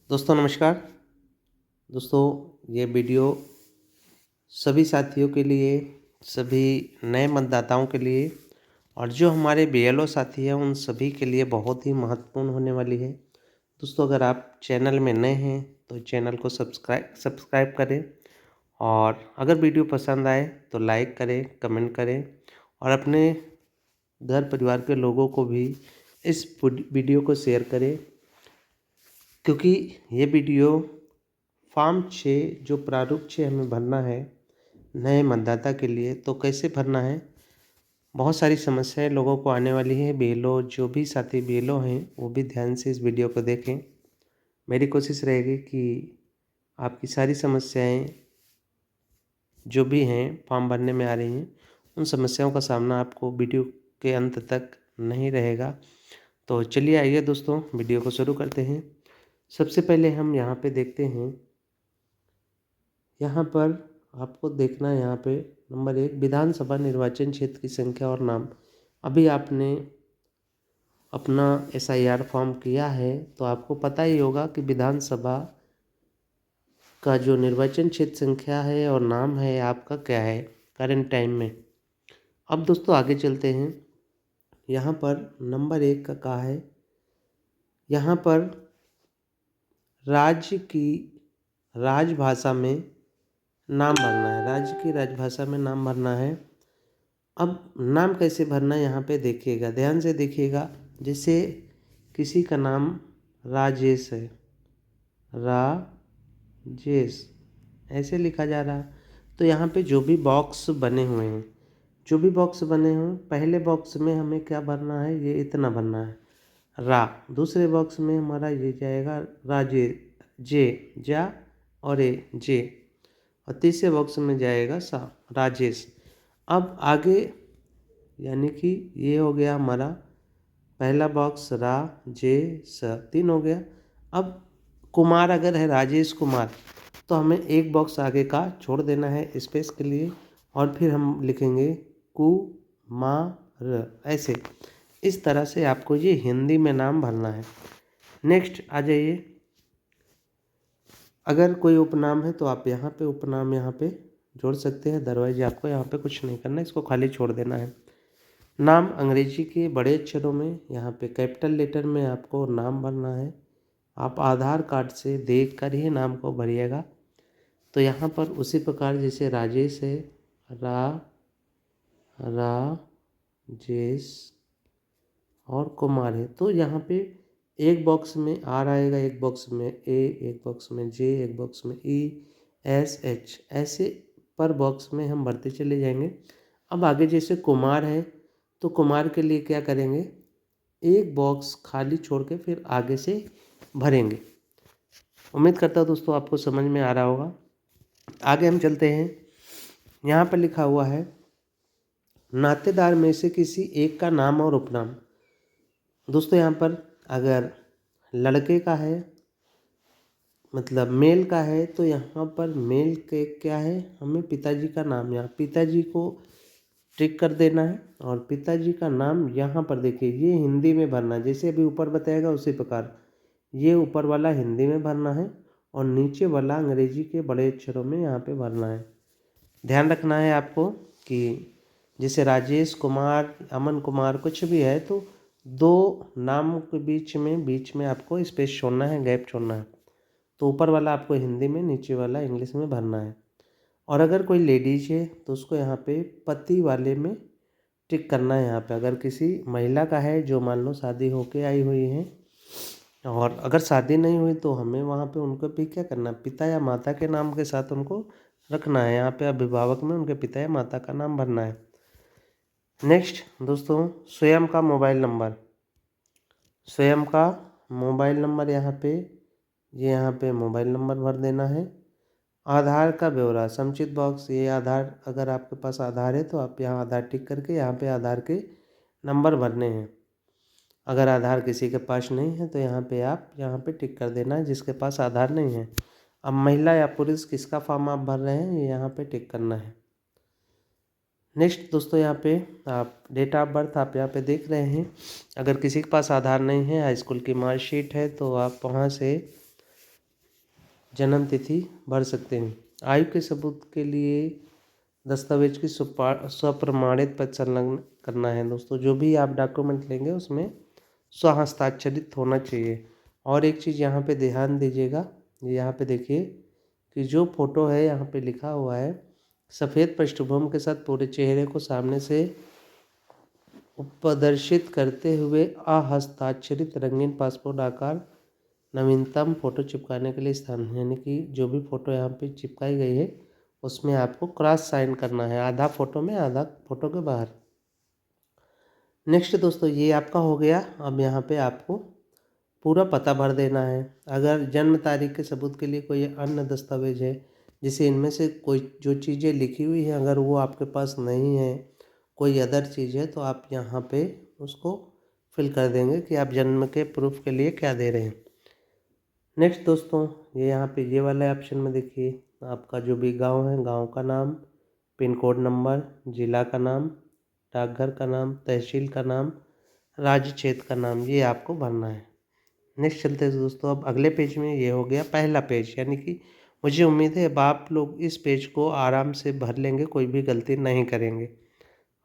दोस्तों नमस्कार। दोस्तों ये वीडियो सभी साथियों के लिए, सभी नए मतदाताओं के लिए और जो हमारे बीएलओ साथी हैं उन सभी के लिए बहुत ही महत्वपूर्ण होने वाली है। दोस्तों अगर आप चैनल में नए हैं तो चैनल को सब्सक्राइब करें और अगर वीडियो पसंद आए तो लाइक करें, कमेंट करें और अपने घर परिवार के लोगों को भी इस वीडियो को शेयर करें, क्योंकि ये वीडियो फॉर्म 6 जो प्रारूप 6 हमें भरना है नए मतदाता के लिए, तो कैसे भरना है। बहुत सारी समस्याएं लोगों को आने वाली है। बीएलओ जो भी साथी बीएलओ हैं वो भी ध्यान से इस वीडियो को देखें। मेरी कोशिश रहेगी कि आपकी सारी समस्याएं जो भी हैं फॉर्म भरने में आ रही हैं उन समस्याओं का सामना आपको वीडियो के अंत तक नहीं रहेगा। तो चलिए आइए दोस्तों वीडियो को शुरू करते हैं। सबसे पहले हम यहाँ पे देखते हैं, यहाँ पर आपको देखना है यहाँ पे नंबर 1 विधानसभा निर्वाचन क्षेत्र की संख्या और नाम। अभी आपने अपना एसआईआर फॉर्म किया है तो आपको पता ही होगा कि विधानसभा का जो निर्वाचन क्षेत्र संख्या है और नाम है आपका क्या है करंट टाइम में। अब दोस्तों आगे चलते हैं। यहाँ पर नंबर 1 का कहा है, यहाँ पर राज्य की राजभाषा में नाम भरना है। राज्य की राजभाषा में नाम भरना है। अब नाम कैसे भरना है यहाँ पे देखिएगा, ध्यान से देखिएगा। जैसे किसी का नाम राजेश है, राजेश ऐसे लिखा जा रहा है, तो यहाँ पे जो भी बॉक्स बने हुए हैं, जो भी बॉक्स बने हों, पहले बॉक्स में हमें क्या भरना है, ये इतना भरना है रा। दूसरे बॉक्स में हमारा ये जाएगा राजे, जे जा और ए जे, और तीसरे बॉक्स में जाएगा सा राजेश। अब आगे यानी कि ये हो गया हमारा पहला बॉक्स रा जे स, 3 हो गया। अब कुमार अगर है राजेश कुमार तो हमें एक बॉक्स आगे का छोड़ देना है स्पेस के लिए, और फिर हम लिखेंगे कुमार ऐसे। इस तरह से आपको ये हिंदी में नाम भरना है। नेक्स्ट आ जाइए। अगर कोई उपनाम है तो आप यहाँ पे उपनाम यहाँ पे जोड़ सकते हैं, अदरवाइज आपको यहाँ पे कुछ नहीं करना है, इसको खाली छोड़ देना है। नाम अंग्रेजी के बड़े अक्षरों में यहाँ पे कैपिटल लेटर में आपको नाम भरना है। आप आधार कार्ड से देख कर ही नाम को भरिएगा। तो यहाँ पर उसी प्रकार जैसे राजेश है, राजेश और कुमार है, तो यहाँ पे एक बॉक्स में आर आएगा, एक बॉक्स में ए, एक बॉक्स में जे, एक बॉक्स में ई, एस, एच, ऐसे पर बॉक्स में हम भरते चले जाएंगे। अब आगे जैसे कुमार है तो कुमार के लिए क्या करेंगे, एक बॉक्स खाली छोड़ के फिर आगे से भरेंगे। उम्मीद करता हूँ दोस्तों आपको समझ में आ रहा होगा। आगे हम चलते हैं। यहाँ पर लिखा हुआ है नातेदार में से किसी एक का नाम और उपनाम। दोस्तों यहाँ पर अगर लड़के का है, मतलब मेल का है, तो यहाँ पर मेल के क्या है, हमें पिताजी का नाम, यहाँ पिताजी को टिक कर देना है और पिताजी का नाम यहाँ पर देखिए ये हिंदी में भरना है, जैसे अभी ऊपर बताएगा उसी प्रकार ये ऊपर वाला हिंदी में भरना है और नीचे वाला अंग्रेजी के बड़े अक्षरों में यहाँ पे भरना है। ध्यान रखना है आपको कि जैसे राजेश कुमार, अमन कुमार कुछ भी है तो दो नाम के बीच में आपको स्पेस छोड़ना है, गैप छोड़ना है। तो ऊपर वाला आपको हिंदी में, नीचे वाला इंग्लिश में भरना है। और अगर कोई लेडीज है तो उसको यहाँ पे पति वाले में टिक करना है। यहाँ पे अगर किसी महिला का है जो मान लो शादी होके आई हुई है, और अगर शादी नहीं हुई तो हमें वहाँ पे उनको भी क्या करना है, पिता या माता के नाम के साथ उनको रखना है। यहाँ पे अभिभावक में उनके पिता या माता का नाम भरना है। नेक्स्ट दोस्तों स्वयं का मोबाइल नंबर, स्वयं का मोबाइल नंबर यहाँ पे मोबाइल नंबर भर देना है। आधार का ब्यौरा समुचित बॉक्स, ये आधार अगर आपके पास आधार है तो आप यहाँ आधार टिक करके यहाँ पे आधार के नंबर भरने हैं। अगर आधार किसी के पास नहीं है तो यहाँ पे आप यहाँ पे टिक कर देना है जिसके पास आधार नहीं है। अब महिला या पुरुष किसका फॉर्म आप भर रहे हैं ये यहाँ पे टिक करना है। नेक्स्ट दोस्तों यहाँ पे आप डेट ऑफ बर्थ आप यहाँ पे देख रहे हैं। अगर किसी के पास आधार नहीं है, हाई स्कूल की मार्कशीट है, तो आप वहाँ से जन्म तिथि भर सकते हैं। आयु के सबूत के लिए दस्तावेज की स्वप्रमाणित पत्र संलग्न करना है। दोस्तों जो भी आप डॉक्यूमेंट लेंगे उसमें स्वहस्ताक्षरित होना चाहिए। और एक चीज़ यहाँ पे ध्यान दीजिएगा, यहाँ पे देखिए कि जो फोटो है यहाँ पे लिखा हुआ है सफ़ेद पृष्ठभूमि के साथ पूरे चेहरे को सामने से प्रदर्शित करते हुए अहस्ताक्षरित रंगीन पासपोर्ट आकार नवीनतम फ़ोटो चिपकाने के लिए स्थान, यानी कि जो भी फ़ोटो यहाँ पे चिपकाई गई है उसमें आपको क्रॉस साइन करना है, आधा फ़ोटो में आधा फ़ोटो के बाहर। नेक्स्ट दोस्तों ये आपका हो गया। अब यहाँ पे आपको पूरा पता भर देना है। अगर जन्म तारीख के सबूत के लिए कोई अन्य दस्तावेज है, जैसे इनमें से कोई जो चीज़ें लिखी हुई हैं अगर वो आपके पास नहीं है, कोई अदर चीज़ है, तो आप यहाँ पे उसको फिल कर देंगे कि आप जन्म के प्रूफ के लिए क्या दे रहे हैं। नेक्स्ट दोस्तों ये यहाँ पे ये वाले ऑप्शन में देखिए आपका जो भी गांव है, गांव का नाम, पिन कोड नंबर, जिला का नाम, डाकघर का नाम, तहसील का नाम, राज्य क्षेत्र का नाम, ये आपको भरना है। नेक्स्ट चलते हैं दोस्तों, अब अगले पेज में ये हो गया पहला पेज, यानी कि मुझे उम्मीद है अब आप लोग इस पेज को आराम से भर लेंगे, कोई भी गलती नहीं करेंगे।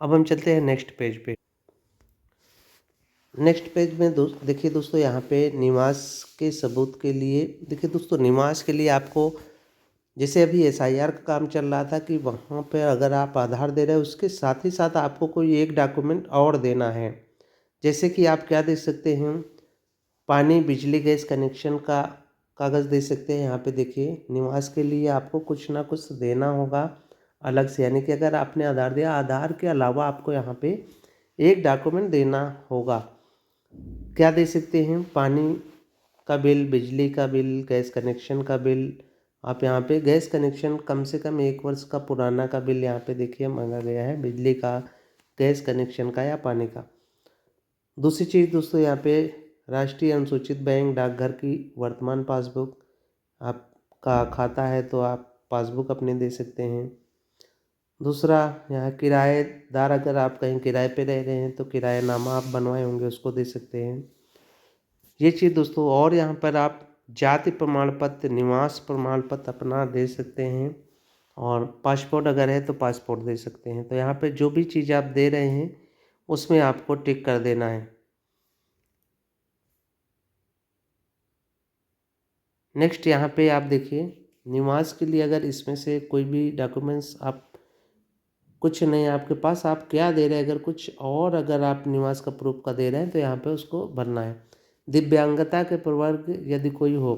अब हम चलते हैं नेक्स्ट पेज पे। नेक्स्ट पेज में देखिए दोस्तों यहाँ पे निवास के सबूत के लिए, देखिए दोस्तों निवास के लिए आपको जैसे अभी एसआईआर का काम चल रहा था कि वहाँ पे अगर आप आधार दे रहे हैं उसके साथ ही साथ आपको कोई एक डॉक्यूमेंट और देना है। जैसे कि आप क्या दे सकते हैं, पानी बिजली गैस कनेक्शन का कागज़ दे सकते हैं। यहाँ पे देखिए निवास के लिए आपको कुछ ना कुछ देना होगा अलग से, यानी कि अगर आपने आधार दिया, आधार के अलावा आपको यहाँ पे एक डॉक्यूमेंट देना होगा। क्या दे सकते हैं, पानी का बिल, बिजली का बिल, गैस कनेक्शन का बिल। आप यहाँ पे गैस कनेक्शन कम से कम 1 वर्ष का पुराना का बिल यहाँ पे देखिए मांगा गया है, बिजली का, गैस कनेक्शन का या पानी का। दूसरी चीज़ दोस्तों यहाँ पे राष्ट्रीय अनुसूचित बैंक डाकघर की वर्तमान पासबुक, आपका खाता है तो आप पासबुक अपने दे सकते हैं। दूसरा यहाँ किराएदार, अगर आप कहीं किराए पे रह रहे हैं तो किराएनामा आप बनवाए होंगे उसको दे सकते हैं। ये चीज़ दोस्तों, और यहाँ पर आप जाति प्रमाण पत्र, निवास प्रमाण पत्र अपना दे सकते हैं, और पासपोर्ट अगर है तो पासपोर्ट दे सकते हैं। तो यहाँ पे जो भी चीज़ आप दे रहे हैं उसमें आपको टिक कर देना है। नेक्स्ट यहाँ पे आप देखिए निवास के लिए अगर इसमें से कोई भी डॉक्यूमेंट्स आप कुछ नहीं आपके पास, आप क्या दे रहे हैं, अगर कुछ और अगर आप निवास का प्रूफ का दे रहे हैं तो यहाँ पे उसको भरना है। दिव्यांगता के प्रवर्ग यदि कोई हो,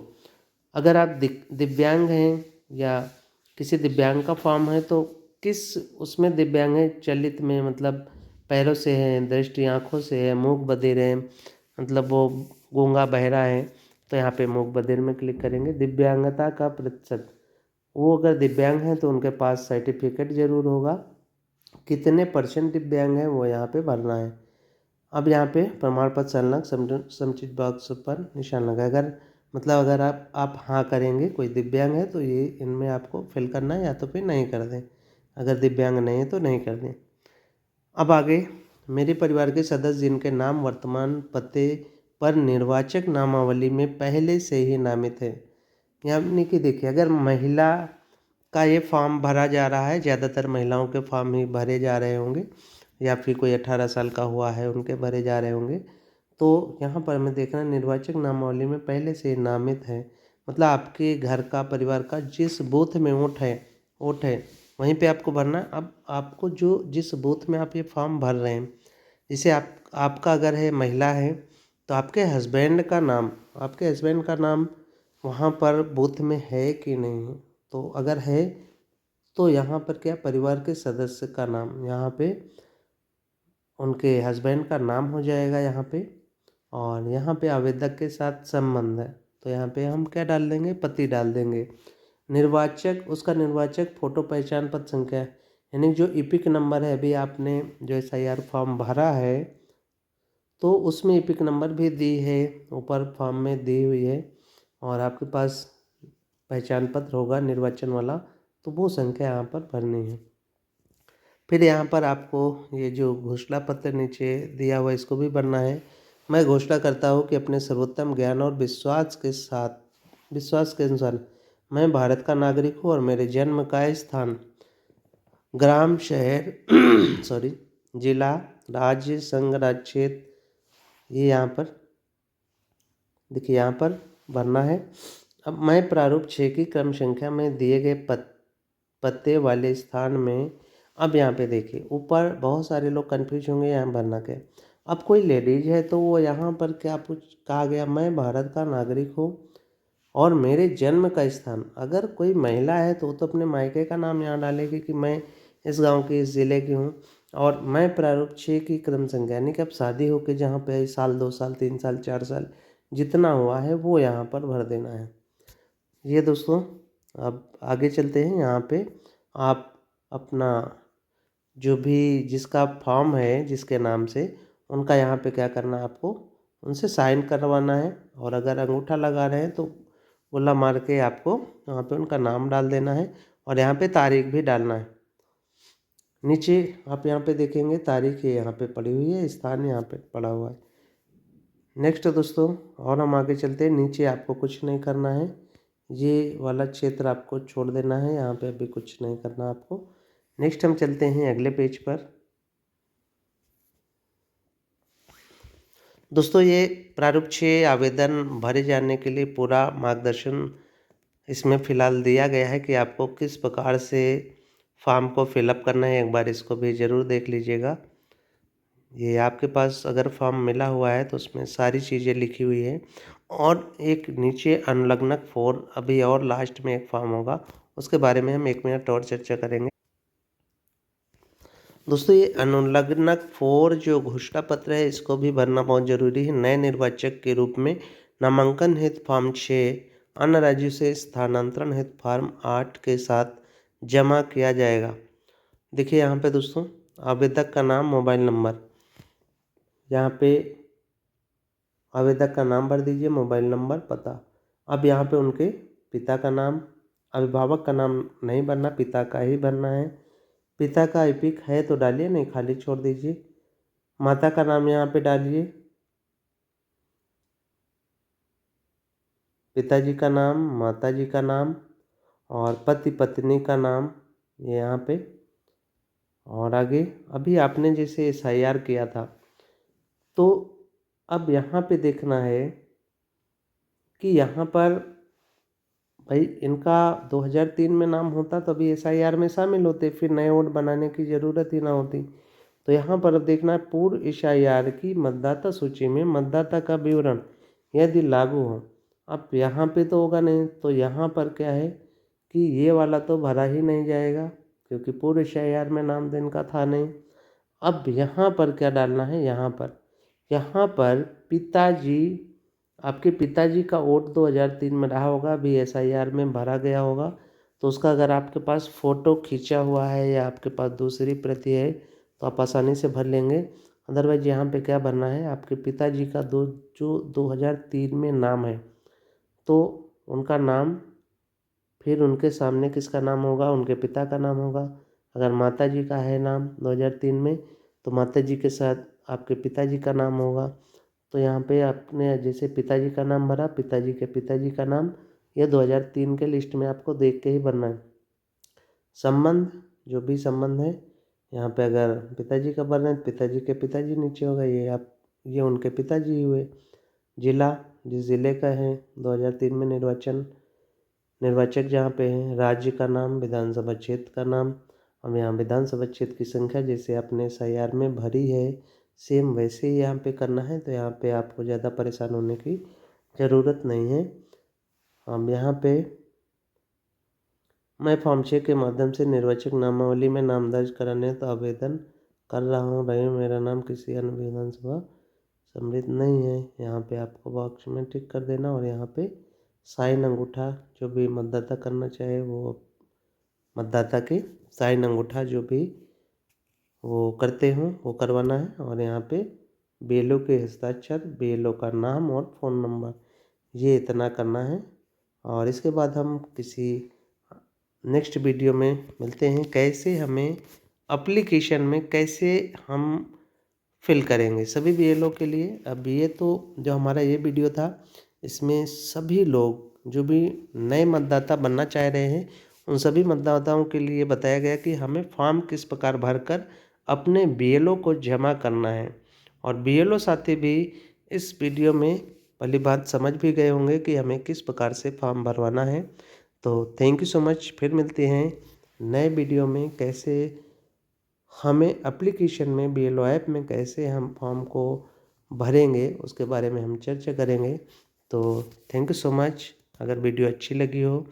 अगर आप दिव्यांग हैं या किसी दिव्यांग का फॉर्म है तो किस उसमें दिव्यांग है, चलित में मतलब पैरों से है, दृष्टि आँखों से है, मूक बधिर है, मतलब वो गूंगा बहरा है, तो यहाँ पे मूक बधिर में क्लिक करेंगे। दिव्यांगता का प्रतिशत, वो अगर दिव्यांग हैं तो उनके पास सर्टिफिकेट ज़रूर होगा, कितने परसेंट दिव्यांग हैं वो यहाँ पे भरना है। अब यहाँ पे प्रमाण पत्र संलग्न समुचित बॉक्स पर निशान लगा, अगर मतलब अगर आप हाँ करेंगे, कोई दिव्यांग है तो ये इनमें आपको फिल करना है, या तो फिर नहीं कर दें, अगर दिव्यांग नहीं है तो नहीं कर दें। अब आगे मेरे परिवार के सदस्य जिनके नाम वर्तमान पते पर निर्वाचक नामावली में पहले से ही नामित है, यानी कि देखिए अगर महिला का ये फॉर्म भरा जा रहा है, ज़्यादातर महिलाओं के फॉर्म ही भरे जा रहे होंगे, या फिर कोई 18 साल का हुआ है उनके भरे जा रहे होंगे, तो यहाँ पर हमें देखना निर्वाचक नामावली में पहले से नामित है, मतलब आपके घर का, परिवार का जिस बूथ में वोट है वहीं पे आपको भरना है। अब आपको जो जिस बूथ में आप ये फॉर्म भर रहे हैं, जैसे आपका अगर है महिला है तो आपके हस्बैंड का नाम वहाँ पर बूथ में है कि नहीं, तो अगर है तो यहाँ पर क्या परिवार के सदस्य का नाम, यहाँ पे उनके हस्बैंड का नाम हो जाएगा यहाँ पे, और यहाँ पे आवेदक के साथ संबंध है तो यहाँ पे हम क्या डाल देंगे, पति डाल देंगे। निर्वाचक, उसका निर्वाचक फ़ोटो पहचान पत्र संख्या, यानी जो ईपिक नंबर है, अभी आपने जो एसआईआर फॉर्म भरा है तो उसमें ईपिक नंबर भी दी है, ऊपर फॉर्म में दी हुई है, और आपके पास पहचान पत्र होगा निर्वाचन वाला, तो वो संख्या यहाँ पर भरनी है। फिर यहाँ पर आपको ये जो घोषणा पत्र नीचे दिया हुआ है इसको भी भरना है। मैं घोषणा करता हूँ कि अपने सर्वोत्तम ज्ञान और विश्वास के अनुसार मैं भारत का नागरिक हूँ और मेरे जन्म का स्थान ग्राम, शहर सॉरी जिला, राज्य, संघ, राज्य क्षेत्र, ये यहाँ पर देखिए यहाँ पर भरना है। अब मैं प्रारूप 6 की क्रम संख्या में दिए गए पते वाले स्थान में, अब यहाँ पे देखिए ऊपर बहुत सारे लोग कंफ्यूज होंगे यहाँ भरना क्या है। अब कोई लेडीज है तो वो यहाँ पर क्या पूछ कहा गया, मैं भारत का नागरिक हूँ और मेरे जन्म का स्थान। अगर कोई महिला है तो वो तो अपने मायके का नाम यहाँ डालेगी कि मैं इस गांव की, इस ज़िले की हूँ। और मैं प्रारूप 6 की क्रम संख्या यानी कि अब शादी होकर जहाँ पे साल, 2 साल, 3 साल, 4 साल जितना हुआ है वो यहाँ पर भर देना है। ये दोस्तों अब आगे चलते हैं। यहाँ पे आप अपना जो भी जिसका फॉर्म है जिसके नाम से, उनका यहाँ पे क्या करना है, आपको उनसे साइन करवाना है। और अगर अंगूठा लगा रहे हैं तो गोला मार के आपको यहाँ पे उनका नाम डाल देना है और यहाँ पे तारीख भी डालना है। नीचे आप यहाँ पे देखेंगे तारीख ये यहाँ पे पड़ी हुई है, स्थान यहाँ पे पड़ा हुआ है। नेक्स्ट दोस्तों और हम आगे चलते हैं। नीचे आपको कुछ नहीं करना है, ये वाला क्षेत्र आपको छोड़ देना है, यहाँ पे अभी कुछ नहीं करना आपको। नेक्स्ट हम चलते हैं अगले पेज पर। दोस्तों ये प्रारूप 6 आवेदन भरे जाने के लिए पूरा मार्गदर्शन इसमें फ़िलहाल दिया गया है कि आपको किस प्रकार से फॉर्म को फिलअप करना है। एक बार इसको भी ज़रूर देख लीजिएगा। ये आपके पास अगर फॉर्म मिला हुआ है तो उसमें सारी चीज़ें लिखी हुई है। और एक नीचे अनुलग्नक 4 अभी और लास्ट में एक फॉर्म होगा, उसके बारे में हम 1 मिनट और चर्चा करेंगे। दोस्तों ये अनुलग्नक 4 जो घोषणा पत्र है इसको भी भरना बहुत ज़रूरी है। नए निर्वाचक के रूप में नामांकन हेतु फॉर्म 6, अन्य राज्यों से स्थानांतरण हेतु फॉर्म 8 के साथ जमा किया जाएगा। देखिए यहाँ पे दोस्तों आवेदक का नाम, मोबाइल नंबर, यहाँ पे आवेदक का नाम भर दीजिए, मोबाइल नंबर, पता। अब यहाँ पे उनके पिता का नाम, अभिभावक का नाम नहीं भरना, पिता का ही भरना है। पिता का एपिक है तो डालिए, नहीं खाली छोड़ दीजिए। माता का नाम यहाँ पे डालिए, पिताजी का नाम, माताजी का नाम और पति पत्नी का नाम ये यहाँ पे। और आगे अभी आपने जैसे SIR किया था तो अब यहाँ पे देखना है कि यहाँ पर भाई इनका 2003 में नाम होता तो अभी SIR में शामिल होते, फिर नए वोट बनाने की ज़रूरत ही ना होती। तो यहाँ पर अब देखना है पूर्व SIR की मतदाता सूची में मतदाता का विवरण यदि लागू हो। अब यहाँ पे तो होगा नहीं, तो यहाँ पर क्या है कि ये वाला तो भरा ही नहीं जाएगा क्योंकि पूर्व SIR में नाम तो इनका था नहीं। अब यहाँ पर क्या डालना है, यहाँ पर पिताजी, आपके पिताजी का वोट 2003 में रहा होगा, अभी SIR में भरा गया होगा, तो उसका अगर आपके पास फ़ोटो खींचा हुआ है या आपके पास दूसरी प्रति है तो आप आसानी से भर लेंगे। अदरवाइज यहाँ पे क्या भरना है, आपके पिताजी का जो 2003 में नाम है तो उनका नाम, फिर उनके सामने किसका नाम होगा, उनके पिता का नाम होगा। अगर माताजी का है नाम 2003 में तो माताजी के साथ आपके पिताजी का नाम होगा। तो यहाँ पे आपने जैसे पिताजी का नाम भरा, पिताजी के पिताजी का नाम, ये 2003 के लिस्ट में आपको देख के ही भरना है। संबंध, जो भी संबंध है यहाँ पे अगर पिताजी का भर रहे हैं पिताजी के पिताजी नीचे होगा, ये उनके पिताजी ही हुए। जिला, जिस ज़िले का है 2003 में निर्वाचक जहाँ पे है, राज्य का नाम, विधानसभा क्षेत्र का नाम। अब यहाँ विधानसभा क्षेत्र की संख्या जैसे आपने SIR में भरी है सेम वैसे ही यहाँ पे करना है, तो यहाँ पे आपको ज़्यादा परेशान होने की ज़रूरत नहीं है। अब यहाँ पे मैं फॉर्म 6 के माध्यम से निर्वाचक नामावली में नाम दर्ज कराने तो आवेदन कर रहा हूँ, भाई मेरा नाम किसी अन्य विधानसभा सम्मिलित नहीं है। यहाँ पे आपको बॉक्स में टिक कर देना और यहाँ पे साइन अंगूठा, जो भी मतदाता करना चाहे वो मतदाता के साइन अंगूठा जो भी वो करते हों वो करवाना है। और यहाँ पे BLO के हस्ताक्षर, BLO का नाम और फ़ोन नंबर, ये इतना करना है। और इसके बाद हम किसी नेक्स्ट वीडियो में मिलते हैं, कैसे हमें एप्लीकेशन में कैसे हम फिल करेंगे सभी BLO के लिए। अब ये तो जो हमारा ये वीडियो था इसमें सभी लोग जो भी नए मतदाता बनना चाह रहे हैं उन सभी मतदाताओं के लिए बताया गया कि हमें फॉर्म किस प्रकार भरकर अपने बीएलओ को जमा करना है। और बीएलओ साथी भी इस वीडियो में पहली बात समझ भी गए होंगे कि हमें किस प्रकार से फॉर्म भरवाना है। तो थैंक यू सो मच। फिर मिलते हैं नए वीडियो में, कैसे हमें एप्लीकेशन में बीएलओ ऐप में कैसे हम फॉर्म को भरेंगे उसके बारे में हम चर्चा करेंगे। तो थैंक यू सो मच। अगर वीडियो अच्छी लगी हो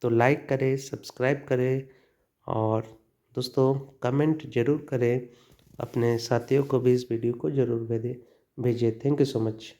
तो लाइक करें, सब्सक्राइब करें और दोस्तों कमेंट ज़रूर करें। अपने साथियों को भी इस वीडियो को ज़रूर भेजें। Thank you so much.